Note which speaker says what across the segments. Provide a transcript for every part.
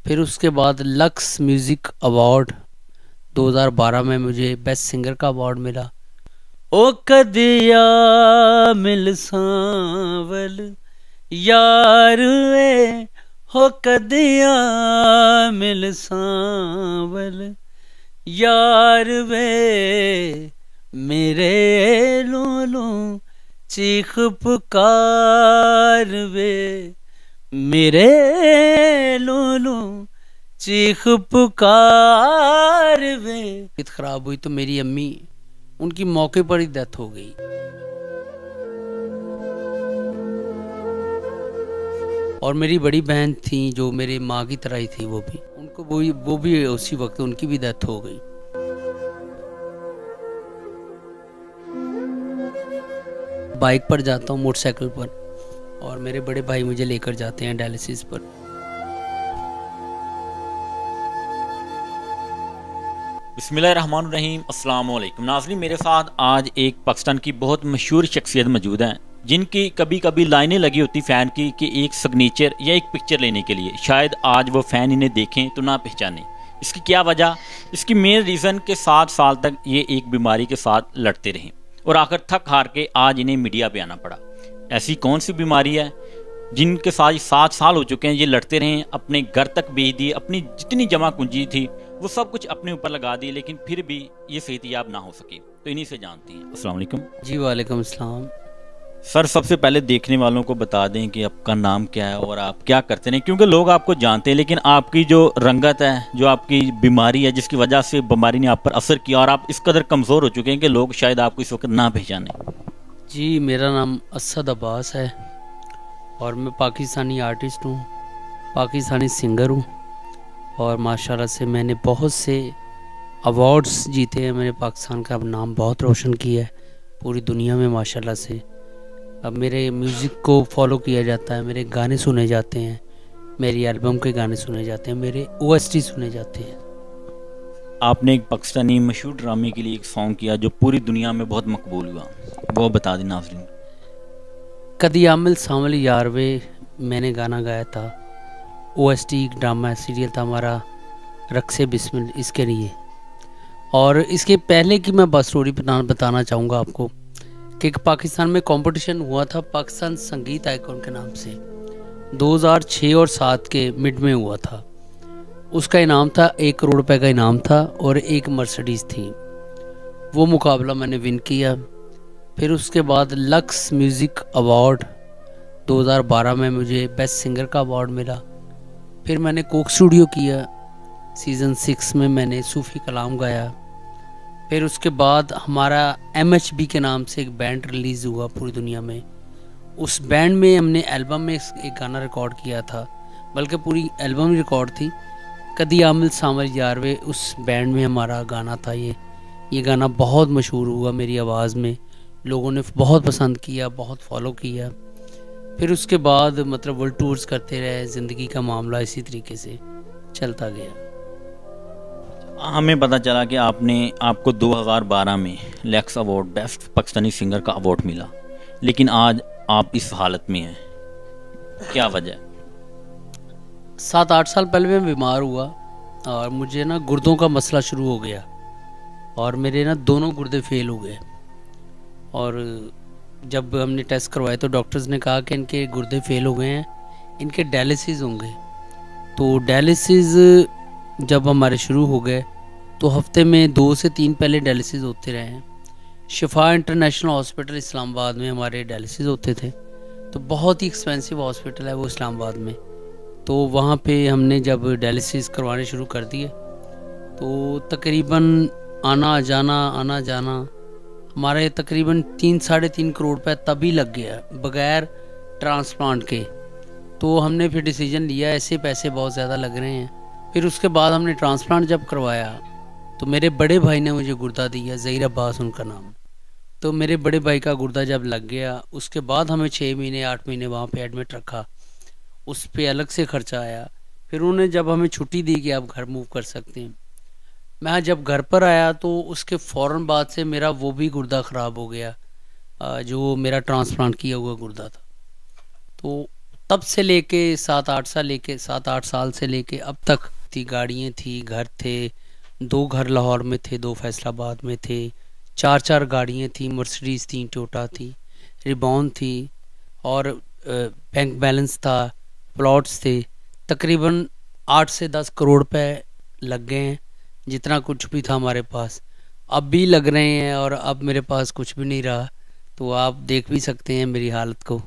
Speaker 1: फिर उसके बाद लक्स म्यूज़िक अवार्ड 2012 में मुझे बेस्ट सिंगर का अवार्ड मिला। ओ कदिया मिल सांवल यार वे, हो कदिया मिल सांवल यार वे, मेरे लूलू चीख पुकार वे, मेरे लूलू चीख पुकार वे। तबीयत खराब हुई तो मेरी अम्मी, उनकी मौके पर ही डेथ हो गई। और मेरी बड़ी बहन थी जो मेरी माँ की तरह ही थी, वो भी उसी वक्त उनकी भी डेथ हो गई। बाइक पर जाता हूँ, मोटरसाइकिल पर, और मेरे बड़े भाई मुझे लेकर जाते हैं डायलिसिस पर।
Speaker 2: बिस्मिल्लाहिर्रहमानिर्रहीम, अस्सलाम वालेकुम नाज़रीन। मेरे साथ आज एक पाकिस्तान की बहुत मशहूर शख्सियत मौजूद हैं जिनकी कभी कभी लाइनें लगी होती फ़ैन की कि एक सिग्नेचर या एक पिक्चर लेने के लिए। शायद आज वो फ़ैन इन्हें देखें तो ना पहचानें। इसकी क्या वजह? इसकी मेन रीज़न के 7 साल तक ये एक बीमारी के साथ लड़ते रहे और आखिर थक हार के आज इन्हें मीडिया पे आना पड़ा। ऐसी कौन सी बीमारी है जिनके साथ 7 साल हो चुके हैं, ये लड़ते रहे, अपने घर तक भेज दिए, अपनी जितनी जमा पूंजी थी वो सब कुछ अपने ऊपर लगा दी, लेकिन फिर भी ये सेहतियाब ना हो सके। तो इन्हीं से जानते हैं। अस्सलाम वालेकुम।
Speaker 1: जी वालेकुम अस्सलाम।
Speaker 2: सर, सबसे पहले देखने वालों को बता दें कि आपका नाम क्या है और आप क्या करते हैं, क्योंकि लोग आपको जानते हैं लेकिन आपकी जो रंगत है, जो आपकी बीमारी है, जिसकी वजह से बीमारी ने आप पर असर किया और आप इस कदर कमज़ोर हो चुके हैं कि लोग शायद आपको इस वक्त ना पहचानें।
Speaker 1: जी, मेरा नाम असद अब्बास है और मैं पाकिस्तानी आर्टिस्ट हूँ, पाकिस्तानी सिंगर हूँ, और माशाल्लाह से मैंने बहुत से अवार्ड्स जीते हैं। मैंने पाकिस्तान का नाम बहुत रोशन किया है पूरी दुनिया में माशाल्लाह से। अब मेरे म्यूज़िक को फॉलो किया जाता है, मेरे गाने सुने जाते हैं, मेरी एल्बम के गाने सुने जाते हैं, मेरे OST सुने जाते हैं।
Speaker 2: आपने एक पाकिस्तानी मशहूर ड्रामे के लिए एक सॉन्ग किया जो पूरी दुनिया में बहुत मकबूल हुआ, वो बता दें नाज़रीन।
Speaker 1: कदिया मिल सांवल यार वे, मैंने गाना गाया था। OST ड्रामा सीरियल था हमारा रक्से बिस्मिल, इसके लिए। और इसके पहले की मैं बस स्टोरी बताना चाहूँगा आपको कि पाकिस्तान में कंपटीशन हुआ था पाकिस्तान संगीत आइकॉन के नाम से, 2006 और 7 के मिड में हुआ था। उसका इनाम था 1 करोड़ रुपए का इनाम था और एक मर्सिडीज़ थी। वो मुकाबला मैंने विन किया। फिर उसके बाद लक्स म्यूज़िक अवार्ड 2012 में मुझे बेस्ट सिंगर का अवार्ड मिला। फिर मैंने कोक स्टूडियो किया, सीज़न 6 में मैंने सूफ़ी कलाम गाया। फिर उसके बाद हमारा MHB के नाम से एक बैंड रिलीज़ हुआ पूरी दुनिया में। उस बैंड में हमने एल्बम में एक गाना रिकॉर्ड किया था, बल्कि पूरी एल्बम रिकॉर्ड थी। कदिया मिल सांवल यार वे, उस बैंड में हमारा गाना था। ये गाना बहुत मशहूर हुआ मेरी आवाज़ में, लोगों ने बहुत पसंद किया, बहुत फॉलो किया। फिर उसके बाद मतलब वर्ल्ड टूर्स करते रहे, ज़िंदगी का मामला इसी तरीके से चलता गया।
Speaker 2: हमें पता चला कि आपको 2012 में lux award best Pakistani singer का अवार्ड मिला, लेकिन आज आप इस हालत में हैं, क्या वजह?
Speaker 1: 7-8 साल पहले मैं बीमार हुआ और मुझे ना गुर्दों का मसला शुरू हो गया और मेरे ना दोनों गुर्दे फेल हो गए। और जब हमने टेस्ट करवाए तो डॉक्टर्स ने कहा कि इनके गुर्दे फेल हो गए हैं, इनके डायलिसिस होंगे। तो डायलिसिस जब हमारे शुरू हो गए तो हफ्ते में 2 से 3 पहले डायलिसिस होते रहे हैं। शिफा इंटरनेशनल हॉस्पिटल इस्लामाबाद में हमारे डायलिसिस होते थे, तो बहुत ही एक्सपेंसिव हॉस्पिटल है वो इस्लामाबाद में। तो वहाँ पे हमने जब डायलिसिस करवाने शुरू कर दिए तो तकरीबन आना जाना हमारे तकरीबन 3-3.5 करोड़ रुपये तभी लग गया बग़ैर ट्रांसप्लांट के। तो हमने फिर डिसीजन लिया ऐसे पैसे बहुत ज़्यादा लग रहे हैं। फिर उसके बाद हमने ट्रांसप्लांट जब करवाया तो मेरे बड़े भाई ने मुझे गुर्दा दिया, ज़हीर अब्बास उनका नाम। तो मेरे बड़े भाई का गुर्दा जब लग गया उसके बाद हमें 6 महीने 8 महीने वहाँ पे एडमिट रखा, उस पे अलग से खर्चा आया। फिर उन्होंने जब हमें छुट्टी दी कि आप घर मूव कर सकते हैं, मैं जब घर पर आया तो उसके फ़ौरन बाद से मेरा वो भी गुर्दा ख़राब हो गया जो मेरा ट्रांसप्लांट किया हुआ गुर्दा था। तो तब से लेके 7-8 साल से लेके अब तक थी, गाड़ियाँ थी, घर थे, 2 घर लाहौर में थे, 2 फैसलाबाद में थे, 4-4 गाड़ियाँ थी, मर्सिडीज़ थी, टोयोटा थी, रिबॉन थी, और बैंक बैलेंस था, प्लॉट्स थे। तकरीबन 8 से 10 करोड़ रुपए लग गए हैं, जितना कुछ भी था हमारे पास अब भी लग रहे हैं, और अब मेरे पास कुछ भी नहीं रहा। तो आप देख भी सकते हैं मेरी हालत को।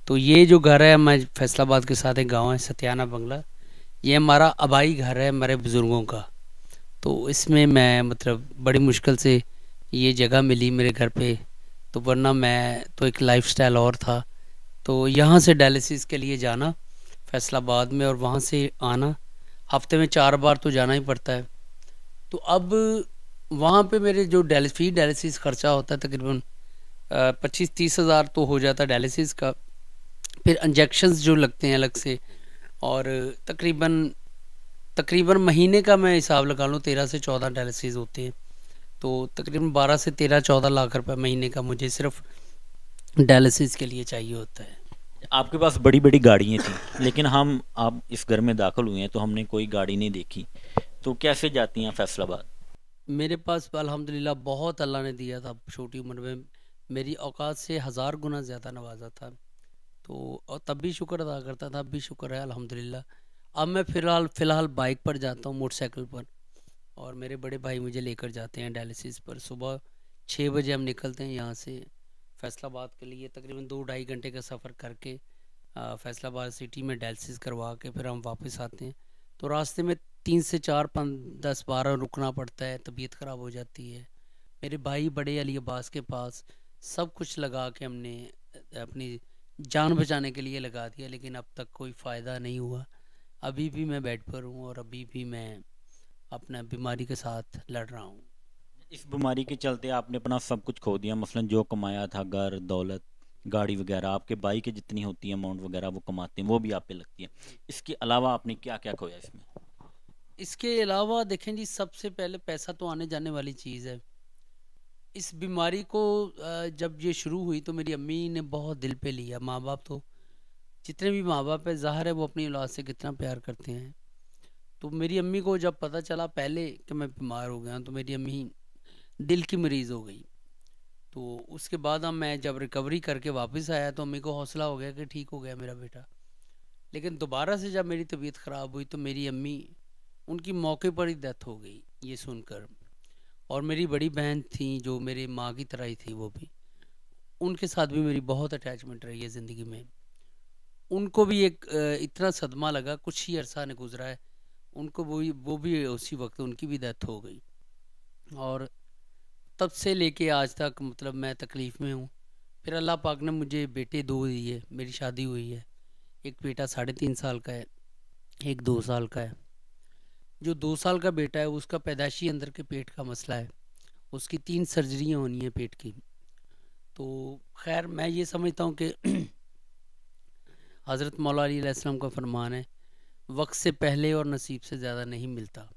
Speaker 1: तो ये जो घर है, मैं फैसलाबाद के साथ एक गांव है सतियाना बंगला, ये हमारा आबाई घर है हमारे बुज़ुर्गों का। तो इसमें मैं मतलब बड़ी मुश्किल से ये जगह मिली मेरे घर पे, तो वरना मैं तो एक लाइफस्टाइल और था। तो यहाँ से डायलिसिस के लिए जाना फैसलाबाद में, और वहाँ से आना, हफ्ते में 4 बार तो जाना ही पड़ता है। तो अब वहाँ पे मेरे जो डायलिसिस खर्चा होता है तकरीबन 25-30 हज़ार तो हो जाता है डायलिसिस का। फिर इंजेक्शन्स जो लगते हैं अलग से, और तकरीबन तकरीबन महीने का मैं हिसाब लगा लूँ 13 से 14 डायलिसिस होते हैं। तो तकरीबन 12 से 13-14 लाख रुपए महीने का मुझे सिर्फ डायलिसिस के लिए चाहिए होता है।
Speaker 2: आपके पास बड़ी बड़ी गाड़ियाँ थी, लेकिन हम आप इस घर में दाखिल हुए हैं तो हमने कोई गाड़ी नहीं देखी, तो कैसे जाती हैं फैसलाबाद?
Speaker 1: मेरे पास अल्हम्दुलिल्लाह बहुत अल्लाह ने दिया था, छोटी उम्र में मेरी औकात से 1000 गुना ज़्यादा नवाजा था। तो और तब भी शुक्र अदा करता था, अब भी शुक्र है अल्हम्दुलिल्लाह। अब मैं फ़िलहाल बाइक पर जाता हूँ, मोटरसाइकिल पर, और मेरे बड़े भाई मुझे लेकर जाते हैं डायलिसिस पर। सुबह 6 बजे हम निकलते हैं यहाँ से फैसलाबाद के लिए, तकरीबन 2-2.5 घंटे का सफ़र करके फैसलाबाद सिटी में डायलिसिस करवा के फिर हम वापस आते हैं। तो रास्ते में 3 से 4, 5, 10, 12 रुकना पड़ता है, तबीयत ख़राब हो जाती है। मेरे भाई बड़े अली अब्बास के पास सब कुछ लगा के हमने अपनी जान बचाने के लिए लगा दिया, लेकिन अब तक कोई फ़ायदा नहीं हुआ। अभी भी मैं बेड पर हूँ, और अभी भी मैं अपना बीमारी के साथ लड़ रहा हूँ।
Speaker 2: इस बीमारी के चलते आपने अपना सब कुछ खो दिया, मसलन जो कमाया था, घर, दौलत, गाड़ी वगैरह, आपके भाई के जितनी होती है अमाउंट वगैरह वो कमाते हैं, वो भी आप पे लगती है। इसके अलावा आपने क्या क्या खोया इसमें?
Speaker 1: इसके अलावा देखें जी, सबसे पहले पैसा तो आने जाने वाली चीज़ है। इस बीमारी को जब ये शुरू हुई तो मेरी अम्मी ने बहुत दिल पे लिया। माँ बाप तो, जितने भी माँ बाप है, ज़ाहिर है वो अपनी औलाद से कितना प्यार करते हैं। तो मेरी अम्मी को जब पता चला पहले कि मैं बीमार हो गया, तो मेरी अम्मी दिल की मरीज़ हो गई। तो उसके बाद अब मैं जब रिकवरी करके वापस आया तो अम्मी को हौसला हो गया कि ठीक हो गया मेरा बेटा। लेकिन दोबारा से जब मेरी तबीयत ख़राब हुई तो मेरी अम्मी, उनकी मौके पर ही डेथ हो गई ये सुनकर। और मेरी बड़ी बहन थी जो मेरी माँ की तरह ही थी, वो भी, उनके साथ भी मेरी बहुत अटैचमेंट रही है ज़िंदगी में। उनको भी एक इतना सदमा लगा, कुछ ही अरसा ने गुजरा है, उनको वो भी उसी वक्त उनकी भी डेथ हो गई। और तब से लेके आज तक मतलब मैं तकलीफ़ में हूँ। फिर अल्लाह पाक ने मुझे बेटे 2 दिए, मेरी शादी हुई है। एक बेटा 3.5 साल का है, एक 2 साल का है। जो 2 साल का बेटा है उसका पैदाइशी अंदर के पेट का मसला है, उसकी 3 सर्जरियाँ होनी है पेट की। तो खैर मैं ये समझता हूँ कि हज़रत मौला अली अलैहिस्सलाम का फरमान है, वक्त से पहले और नसीब से ज़्यादा नहीं मिलता।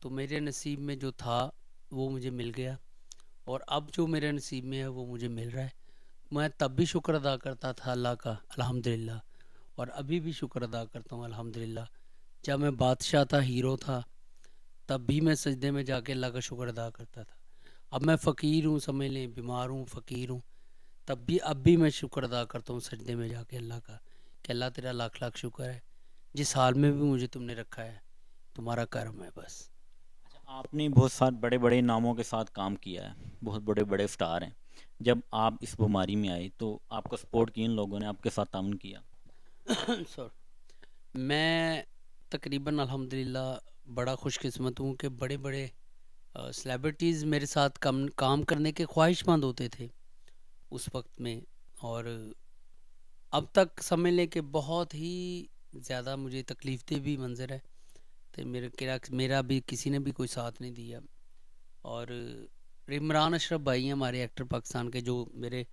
Speaker 1: तो मेरे नसीब में जो था वो मुझे मिल गया, और अब जो मेरे नसीब में है वो मुझे मिल रहा है। मैं तब भी शुक्र अदा करता था अल्लाह का, अल्हम्दुलिल्लाह, और अभी भी शुक्र अदा करता हूँ अल्हम्दुलिल्लाह। जब मैं बादशाह था, हीरो था, तब भी मैं सजदे में जाके अल्लाह का शुक्र अदा करता था। अब मैं फ़कीर हूँ, समझ लें, बीमार हूँ, फ़कीर हूँ, तब भी अब भी मैं शुक्र अदा करता हूँ सजदे में जाके अल्लाह का, कि अल्लाह तेरा लाख लाख शुक्र है, जिस हाल में भी मुझे तुमने रखा है, तुम्हारा करम है बस।
Speaker 2: अच्छा, आपने बहुत सारे बड़े बड़े नामों के साथ काम किया है, बहुत बड़े बड़े स्टार हैं। जब आप इस बीमारी में आए तो आपका सपोर्ट किन लोगों ने आपके साथ ताउन किया?
Speaker 1: सॉरी, मैं तकरीबन अल्हम्दुलिल्लाह बड़ा खुशकिस्मत हूँ कि बड़े बड़े सेलिब्रिटीज़ मेरे साथ काम करने के ख्वाहिशमंद होते थे उस वक्त में। और अब तक समझ लें कि बहुत ही ज़्यादा मुझे तकलीफ दे भी मंजर है, तो मेरा भी किसी ने भी कोई साथ नहीं दिया। और इमरान अशरफ भाई हैं हमारे एक्टर पाकिस्तान के, जो मेरे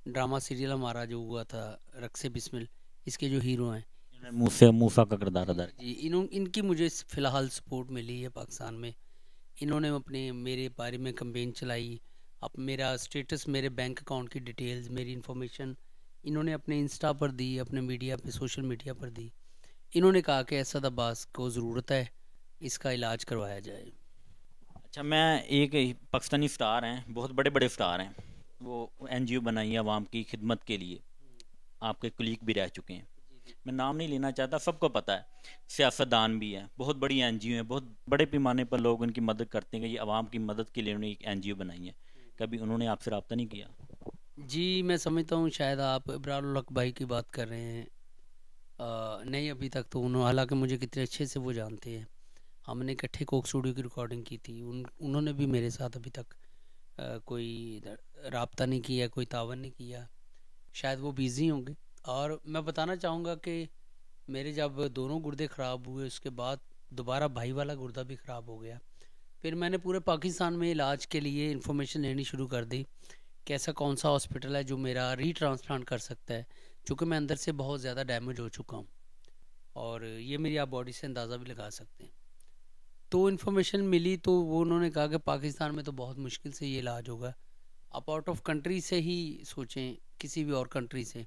Speaker 1: ड्रामा सीरियल हमारा जो हुआ था रक्से बिस्मिल, इसके जो हीरो हैं,
Speaker 2: इन्होंने मूसा मूसा का किरदार अदा किया।
Speaker 1: जी, इनकी मुझे फ़िलहाल सपोर्ट मिली है पाकिस्तान में। इन्होंने अपने मेरे बारे में कैंपेन चलाई, अब मेरा स्टेटस, मेरे बैंक अकाउंट की डिटेल्स, मेरी इन्फॉर्मेशन इन्होंने अपने इंस्टा पर दी, अपने मीडिया पे, सोशल मीडिया पर दी। इन्होंने कहा कि असद अब्बास को ज़रूरत है, इसका इलाज करवाया जाए।
Speaker 2: अच्छा, मैं एक पाकिस्तानी स्टार हैं, बहुत बड़े बड़े स्टार हैं, वो एनजीओ बनाई है आवाम की खिदमत के लिए, आपके कुलीग भी रह चुके हैं, मैं नाम नहीं लेना चाहता, सबको पता है, सियासतदान भी हैं, बहुत बड़ी एनजीओ है, बहुत बड़े पैमाने पर लोग उनकी मदद करते हैं कि ये आवाम की मदद के लिए उन्होंने एक एनजीओ बनाई है। कभी उन्होंने आपसे रब्ता नहीं किया?
Speaker 1: जी, मैं समझता हूँ शायद आप इब्रार उल हक भाई की बात कर रहे हैं। नहीं, अभी तक तो उन्होंने, हालांकि मुझे कितने अच्छे से वो जानते हैं, हमने इकट्ठे कोक स्टूडियो की रिकॉर्डिंग की थी। उन्होंने भी मेरे साथ अभी तक कोई रब्ता नहीं किया, कोई तावन नहीं किया। शायद वो बिज़ी होंगे। और मैं बताना चाहूँगा कि मेरे जब दोनों गुर्दे ख़राब हुए, उसके बाद दोबारा भाई वाला गुर्दा भी ख़राब हो गया। फिर मैंने पूरे पाकिस्तान में इलाज के लिए इन्फॉर्मेशन लेनी शुरू कर दी कि ऐसा कौन सा हॉस्पिटल है जो मेरा रीट्रांसप्लांट कर सकता है, चूँकि मैं अंदर से बहुत ज़्यादा डैमेज हो चुका हूँ। और ये मेरी आप बॉडी से अंदाज़ा भी लगा सकते हैं। तो इन्फॉर्मेशन मिली तो वो उन्होंने कहा कि पाकिस्तान में तो बहुत मुश्किल से ये इलाज होगा, आप आउट ऑफ कंट्री से ही सोचें, किसी भी और कंट्री से।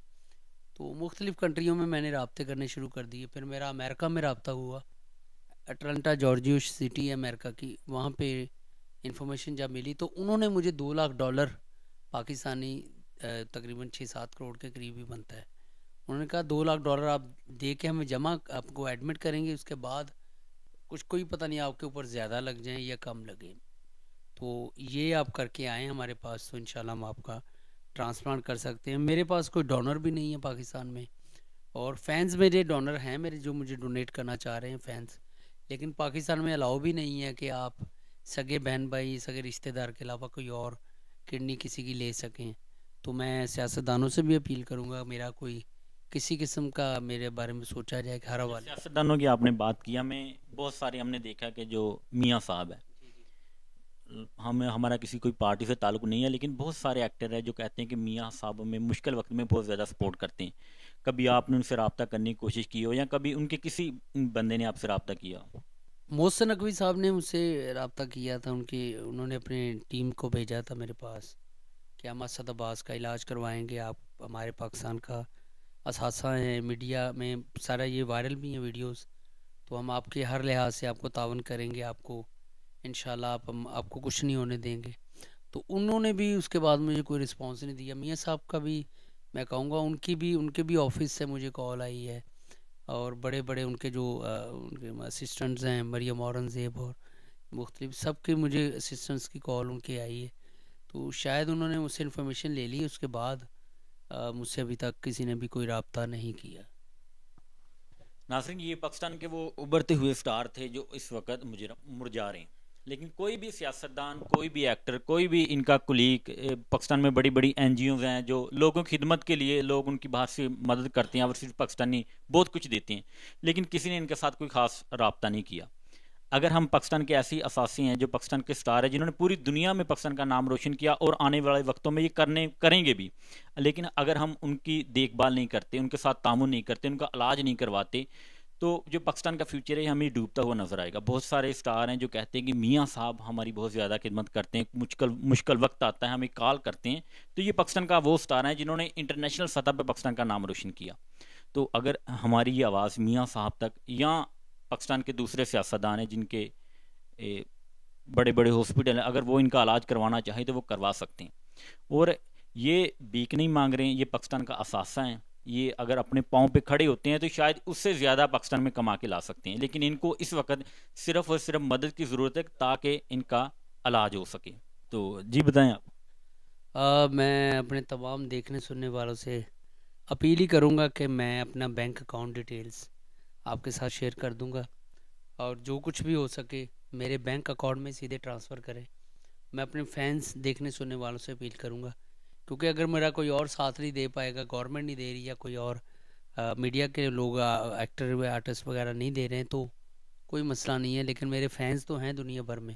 Speaker 1: तो मुख्तलिफ़ कंट्रियों में मैंने रब्ते करने शुरू कर दिए। फिर मेरा अमेरिका में रब्ता हुआ, अटलांटा जॉर्जिया सिटी है अमेरिका की, वहाँ पे इंफॉर्मेशन जब मिली तो उन्होंने मुझे $2 लाख पाकिस्तानी, तकरीबन 6-7 करोड़ के करीब ही बनता है। उन्होंने कहा $2 लाख आप दे के हमें जमा, आपको एडमिट करेंगे, उसके बाद कुछ कोई पता नहीं आपके ऊपर ज़्यादा लग जाए या कम लगे, तो ये आप करके आएँ हमारे पास, तो इंशाल्लाह हम आपका ट्रांसप्लांट कर सकते हैं। मेरे पास कोई डोनर भी नहीं है पाकिस्तान में, और फैंस मेरे डोनर हैं, मेरे जो मुझे डोनेट करना चाह रहे हैं फैंस, लेकिन पाकिस्तान में अलाउ भी नहीं है कि आप सगे बहन भाई, सगे रिश्तेदार के अलावा कोई और किडनी किसी की ले सकें। तो मैं सियासतदानों से भी अपील करूंगा, मेरा कोई किसी किस्म का मेरे बारे में सोचा जाए कि हर
Speaker 2: अच्छा,
Speaker 1: हवाले।
Speaker 2: सियासतदानों की आपने बात की, हमें बहुत सारे हमने देखा कि जो मियाँ साहब है, हमें हमारा किसी कोई पार्टी से ताल्लुक नहीं है, लेकिन बहुत सारे एक्टर हैं जो कहते हैं कि मियाँ साहब हमें मुश्किल वक्त में बहुत ज़्यादा सपोर्ट करते हैं। कभी आपने उनसे रब्ता करने की कोशिश की हो, या कभी उनके किसी बंदे ने आपसे रब्ता किया हो?
Speaker 1: मोहसिन नकवी साहब ने मुझसे रब्ता किया था, उन्होंने अपनी टीम को भेजा था मेरे पास कि हम असद अब्बास का इलाज करवाएंगे, आप हमारे पाकिस्तान का असासा हैं, मीडिया में सारा ये वायरल भी हैं वीडियोस, तो हम आपके हर लिहाज से आपको तावन करेंगे, आपको इंशाल्लाह हम आपको कुछ नहीं होने देंगे। तो उन्होंने भी उसके बाद मुझे कोई रिस्पांस नहीं दिया। मियाँ साहब का भी मैं कहूँगा, उनके भी ऑफिस से मुझे कॉल आई है, और बड़े बड़े उनके जो उनके असिस्टेंट्स हैं, मरियम औरंगज़ेब और मुख्तलिफ सबके मुझे असिस्टेंट्स की कॉल उनकी आई है। तो शायद उन्होंने मुझसे इन्फॉर्मेशन ले ली, उसके बाद मुझसे अभी तक किसी ने भी कोई रब्ता नहीं किया।
Speaker 2: नासरीन, ये पाकिस्तान के वो उभरते हुए स्टार थे जो इस वक्त मुरझा रहे हैं, लेकिन कोई भी सियासतदान, कोई भी एक्टर, कोई भी इनका कुलीग, पाकिस्तान में बड़ी बड़ी एनजीओज हैं जो लोगों की खिदमत के लिए लोग उनकी बाहर से मदद करते हैं, और सिर्फ पाकिस्तानी बहुत कुछ देते हैं, लेकिन किसी ने इनके साथ कोई ख़ास रब्ता नहीं किया। अगर हम पाकिस्तान के ऐसी असासी हैं जो पाकिस्तान के स्टार हैं जिन्होंने पूरी दुनिया में पाकिस्तान का नाम रोशन किया, और आने वाले वक्तों में ये करेंगे भी, लेकिन अगर हम उनकी देखभाल नहीं करते, उनके साथ तामुन नहीं करते, उनका इलाज नहीं करवाते, तो जो पाकिस्तान का फ्यूचर है हमें डूबता हुआ नजर आएगा। बहुत सारे स्टार हैं जो कहते हैं कि मियाँ साहब हमारी बहुत ज़्यादा खिदमत करते हैं, मुश्किल मुश्किल वक्त आता है हमें कॉल करते हैं, तो ये पाकिस्तान का वो स्टार हैं जिन्होंने इंटरनेशनल सतह पर पाकिस्तान का नाम रोशन किया। तो अगर हमारी ये आवाज़ मियाँ साहब तक, या पाकिस्तान के दूसरे सियासतदान हैं जिनके बड़े बड़े हॉस्पिटल हैं, अगर वो इनका इलाज करवाना चाहें तो वो करवा सकते हैं। और ये भीख नहीं मांग रहे हैं, ये पाकिस्तान का असासा है, ये अगर अपने पाँव पे खड़े होते हैं तो शायद उससे ज़्यादा पाकिस्तान में कमा के ला सकते हैं, लेकिन इनको इस वक्त सिर्फ और सिर्फ मदद की ज़रूरत है ताकि इनका इलाज हो सके। तो जी बताएं आप।
Speaker 1: मैं अपने तमाम देखने सुनने वालों से अपील ही करूँगा कि मैं अपना बैंक अकाउंट डिटेल्स आपके साथ शेयर कर दूँगा, और जो कुछ भी हो सके मेरे बैंक अकाउंट में सीधे ट्रांसफ़र करें। मैं अपने फैंस देखने सुनने वालों से अपील करूँगा, क्योंकि अगर मेरा कोई और साथ नहीं दे पाएगा, गवर्नमेंट नहीं दे रही, या कोई और मीडिया के लोग, एक्टर व आर्टिस्ट वगैरह नहीं दे रहे हैं, तो कोई मसला नहीं है, लेकिन मेरे फैंस तो हैं दुनिया भर में,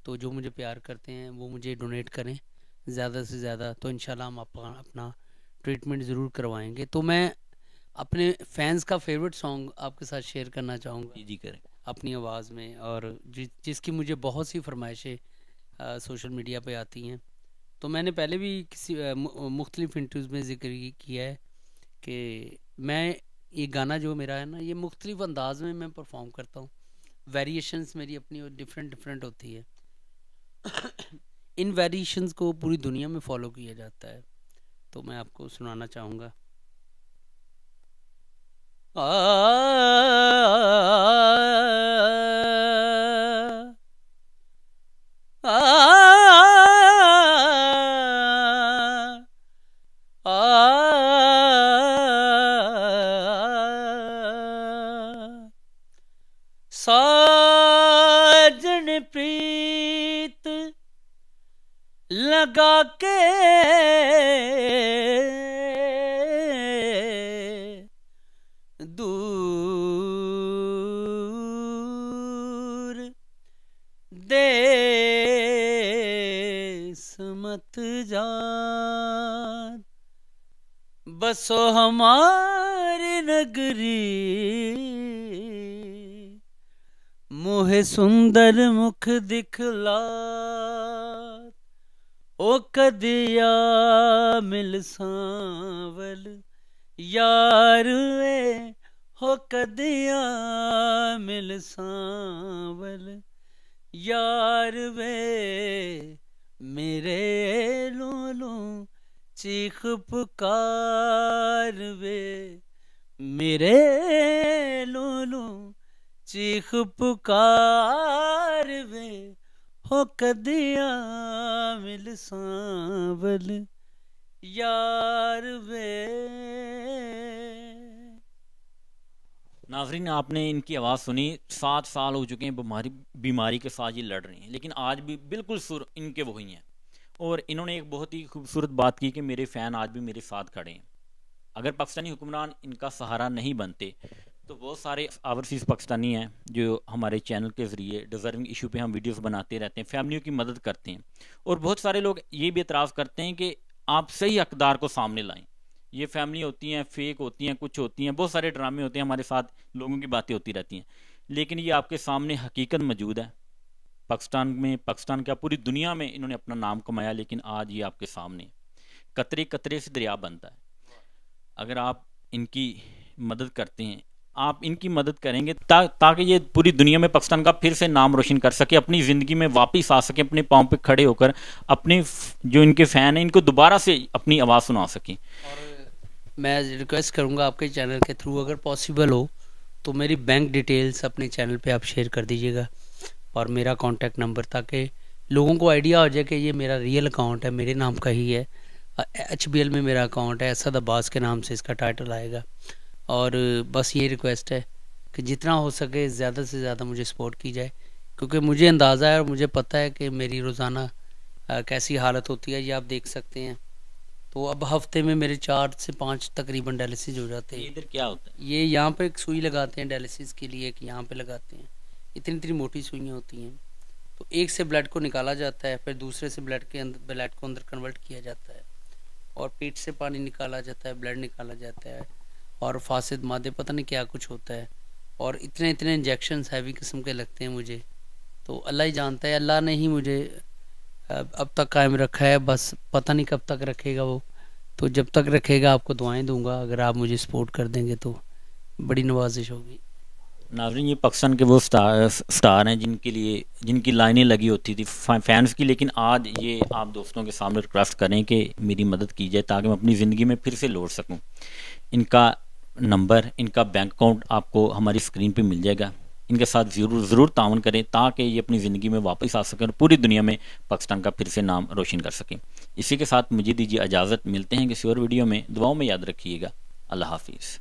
Speaker 1: तो जो मुझे प्यार करते हैं वो मुझे डोनेट करें ज़्यादा से ज़्यादा, तो इंशाल्लाह हम अपना ट्रीटमेंट ज़रूर करवाएंगे। तो मैं अपने फैंस का फेवरेट सॉन्ग आपके साथ शेयर करना चाहूँगा
Speaker 2: जी जी करें।
Speaker 1: अपनी आवाज़ में, और जिसकी मुझे बहुत सी फरमाइशें सोशल मीडिया पे आती हैं। तो मैंने पहले भी किसी मुख्तलिफ इंटरव्यूज़ में ज़िक्र किया है कि मैं ये गाना जो मेरा है ना, ये मुख्तलिफ अंदाज में मैं परफॉर्म करता हूँ। वेरिएशंस मेरी अपनी और डिफरेंट डिफरेंट होती है। इन वेरिएशंस को पूरी दुनिया में फॉलो किया जाता है, तो मैं आपको सुनाना चाहूँगा। साजन प्रीत लगा के दूर देश मत जा, बसो हमारी नगरी, मोहे सुंदर मुख दिखला, ओ कदिया मिल सांवल यार वे, हो कदिया मिल सांवल यार वे, मेरे लोलू चीख पुकार वे, मेरे लोलू चीख पुकार वे, हो कदिया मिल सांवल यार वे।
Speaker 2: नाजरीन, आपने इनकी आवाज़ सुनी। 7 साल हो चुके हैं बीमारी के साथ ये लड़ रही हैं, लेकिन आज भी बिल्कुल सुर इनके वही हैं। और इन्होंने एक बहुत ही खूबसूरत बात की कि मेरे फ़ैन आज भी मेरे साथ खड़े हैं। अगर पाकिस्तानी हुक्मरान इनका सहारा नहीं बनते तो बहुत सारे ओवरसीज़ पाकिस्तानी हैं जो हमारे चैनल के ज़रिए डिज़र्विंग इशू पे हम वीडियोस बनाते रहते हैं, फैमिलियों की मदद करते हैं। और बहुत सारे लोग ये भी एतराज़ करते हैं कि आप सही हकदार को सामने लाएं। ये फैमिली होती हैं, फेक होती हैं, कुछ होती हैं, बहुत सारे ड्रामे होते हैं, हमारे साथ लोगों की बातें होती रहती हैं, लेकिन ये आपके सामने हकीकत मौजूद है। पाकिस्तान में, पाकिस्तान क्या पूरी दुनिया में इन्होंने अपना नाम कमाया, लेकिन आज ये आपके सामने कतरे कतरे से दरिया बनता है। अगर आप इनकी मदद करते हैं, आप इनकी मदद करेंगे ताकि ये पूरी दुनिया में पाकिस्तान का फिर से नाम रोशन कर सके, अपनी ज़िंदगी में वापस आ सके, अपने पाँव पे खड़े होकर अपने जो इनके फ़ैन हैं इनको दोबारा से अपनी आवाज़ सुना सकें।
Speaker 1: और मैं रिक्वेस्ट करूंगा आपके चैनल के थ्रू, अगर पॉसिबल हो तो मेरी बैंक डिटेल्स अपने चैनल पे आप शेयर कर दीजिएगा और मेरा कॉन्टैक्ट नंबर, ताकि लोगों को आइडिया हो जाए कि ये मेरा रियल अकाउंट है, मेरे नाम का ही है। HBL में मेरा अकाउंट है, असद अब्बास के नाम से इसका टाइटल आएगा। और बस ये रिक्वेस्ट है कि जितना हो सके ज़्यादा से ज़्यादा मुझे सपोर्ट की जाए, क्योंकि मुझे अंदाज़ा है और मुझे पता है कि मेरी रोज़ाना कैसी हालत होती है, ये आप देख सकते हैं। तो अब हफ्ते में मेरे 4 से 5 तकरीबन डायलिसिस हो जाते हैं।
Speaker 2: इधर क्या होता है?
Speaker 1: ये यहाँ पे एक सुई लगाते हैं डायलिसिस के लिए, कि यहाँ पे लगाते हैं, इतनी इतनी मोटी सुइयाँ होती हैं। तो एक से ब्लड को निकाला जाता है, फिर दूसरे से ब्लड को अंदर कन्वर्ट किया जाता है, और पेट से पानी निकाला जाता है, ब्लड निकाला जाता है, और फासिद मादे पता नहीं क्या कुछ होता है, और इतने इतने इंजेक्शंस हैवी किस्म के लगते हैं मुझे। तो अल्लाह ही जानता है, अल्लाह ने ही मुझे अब तक कायम रखा है, बस पता नहीं कब तक रखेगा वो। तो जब तक रखेगा आपको दुआएं दूंगा, अगर आप मुझे सपोर्ट कर देंगे तो बड़ी नवाजिश होगी।
Speaker 2: नाज़रीन, ये पाकिस्तान के वो स्टार हैं जिनकी लाइनें लगी होती थी फैंस की, लेकिन आज ये आप दोस्तों के सामने रिक्वेस्ट करें कि मेरी मदद की जाए ताकि मैं अपनी ज़िंदगी में फिर से लौट सकूं। इनका नंबर, इनका बैंक अकाउंट आपको हमारी स्क्रीन पे मिल जाएगा। इनके साथ ज़रूर तावन करें ताकि ये अपनी ज़िंदगी में वापस आ सकें और पूरी दुनिया में पाकिस्तान का फिर से नाम रोशन कर सकें। इसी के साथ मुझे दीजिए इजाज़त, मिलते हैं किसी और वीडियो में। दुआओं में याद रखिएगा। अल्लाह हाफिज़।